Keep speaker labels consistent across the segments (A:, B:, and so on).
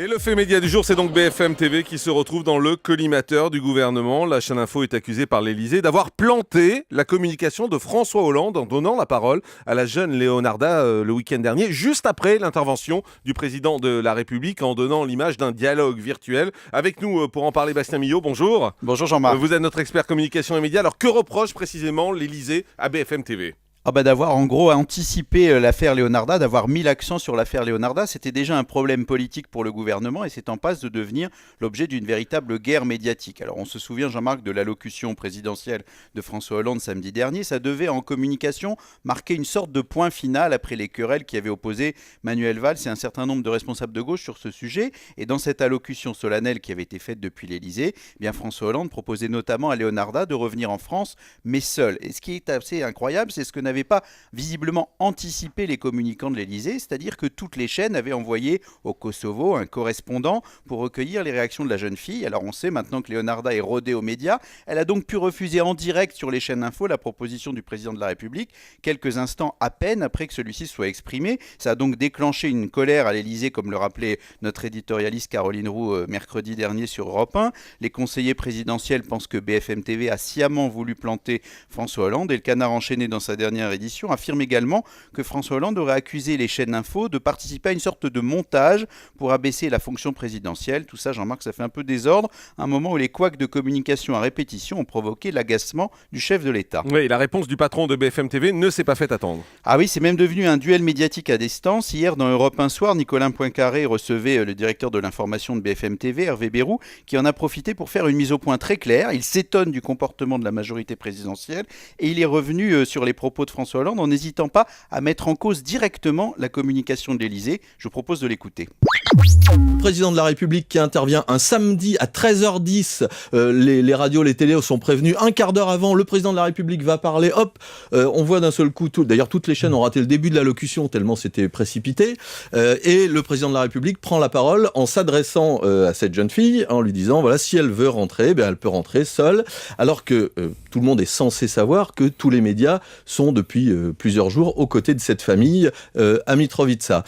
A: Et le fait média du jour, c'est donc BFM TV qui se retrouve dans le collimateur du gouvernement. La chaîne Info est accusée par l'Élysée d'avoir planté la communication de François Hollande en donnant la parole à la jeune Leonarda le week-end dernier, juste après l'intervention du président de la République en donnant l'image d'un dialogue virtuel. Avec nous pour en parler, Bastien Millot, bonjour.
B: Bonjour Jean-Marc.
A: Vous êtes notre expert communication et médias. Alors que reproche précisément l'Élysée à BFM TV ?
B: D'avoir en gros anticipé l'affaire Leonarda, d'avoir mis l'accent sur l'affaire Leonarda, c'était déjà un problème politique pour le gouvernement et c'est en passe de devenir l'objet d'une véritable guerre médiatique. Alors on se souvient, Jean-Marc, de l'allocution présidentielle de François Hollande samedi dernier. Ça devait en communication marquer une sorte de point final après les querelles qui avaient opposé Manuel Valls et un certain nombre de responsables de gauche sur ce sujet. Et dans cette allocution solennelle qui avait été faite depuis l'Élysée, François Hollande proposait notamment à Leonarda de revenir en France, mais seul. Et ce qui est assez incroyable, c'est ce que n'avait pas visiblement anticipé les communicants de l'Élysée, c'est-à-dire que toutes les chaînes avaient envoyé au Kosovo un correspondant pour recueillir les réactions de la jeune fille. Alors on sait maintenant que Leonarda est rodée aux médias. Elle a donc pu refuser en direct sur les chaînes info la proposition du président de la République, quelques instants à peine après que celui-ci soit exprimé. Ça a donc déclenché une colère à l'Élysée, comme le rappelait notre éditorialiste Caroline Roux mercredi dernier sur Europe 1. Les conseillers présidentiels pensent que BFM TV a sciemment voulu planter François Hollande et le Canard enchaîné dans sa dernière édition affirme également que François Hollande aurait accusé les chaînes info de participer à une sorte de montage pour abaisser la fonction présidentielle. Tout ça, Jean-Marc, ça fait un peu désordre, à un moment où les couacs de communication à répétition ont provoqué l'agacement du chef de l'État.
A: Oui, la réponse du patron de BFM TV ne s'est pas fait attendre.
B: Ah oui, c'est même devenu un duel médiatique à distance. Hier, dans Europe 1 Soir, Nicolas Poincaré recevait le directeur de l'information de BFM TV, Hervé Bérou, qui en a profité pour faire une mise au point très claire. Il s'étonne du comportement de la majorité présidentielle et il est revenu sur les propos de François Hollande en n'hésitant pas à mettre en cause directement la communication de l'Élysée. Je vous propose de l'écouter.
C: Le président de la République qui intervient un samedi à 13h10, les radios, les télés sont prévenus un quart d'heure avant, le président de la République va parler, on voit d'un seul coup, d'ailleurs toutes les chaînes ont raté le début de l'allocution tellement c'était précipité, et le président de la République prend la parole en s'adressant à cette jeune fille, en lui disant, voilà, si elle veut rentrer, elle peut rentrer seule, alors que tout le monde est censé savoir que tous les médias sont depuis plusieurs jours aux côtés de cette famille à Mitrovica.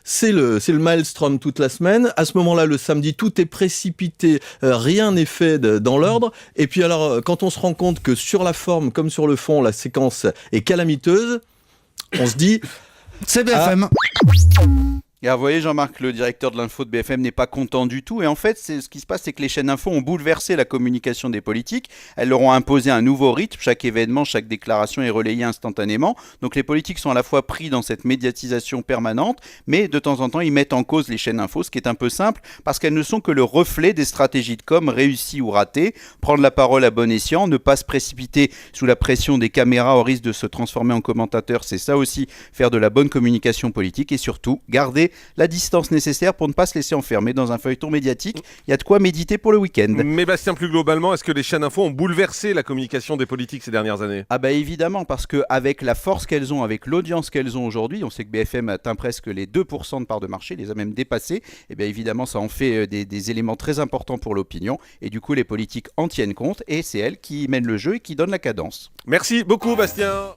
C: C'est le maelstrom toute la semaine. À ce moment-là, le samedi, tout est précipité, rien n'est fait dans l'ordre. Et puis alors, quand on se rend compte que sur la forme comme sur le fond, la séquence est calamiteuse, on se dit...
D: C'est BFM.
B: Et vous voyez, Jean-Marc, le directeur de l'info de BFM n'est pas content du tout. Et en fait, ce qui se passe, c'est que les chaînes info ont bouleversé la communication des politiques. Elles leur ont imposé un nouveau rythme. Chaque événement, chaque déclaration est relayée instantanément. Donc les politiques sont à la fois pris dans cette médiatisation permanente, mais de temps en temps, ils mettent en cause les chaînes info, ce qui est un peu simple, parce qu'elles ne sont que le reflet des stratégies de com réussies ou ratées. Prendre la parole à bon escient, ne pas se précipiter sous la pression des caméras au risque de se transformer en commentateur, c'est ça aussi, faire de la bonne communication politique et surtout, garder la distance nécessaire pour ne pas se laisser enfermer dans un feuilleton médiatique. Il y a de quoi méditer pour le week-end.
A: Mais Bastien, plus globalement, est-ce que les chaînes info ont bouleversé la communication des politiques ces dernières années ?
B: Évidemment, parce qu'avec la force qu'elles ont, avec l'audience qu'elles ont aujourd'hui, on sait que BFM atteint presque les 2% de part de marché, les a même dépassés, et évidemment ça en fait des éléments très importants pour l'opinion, et du coup les politiques en tiennent compte, et c'est elles qui mènent le jeu et qui donnent la cadence.
A: Merci beaucoup Bastien.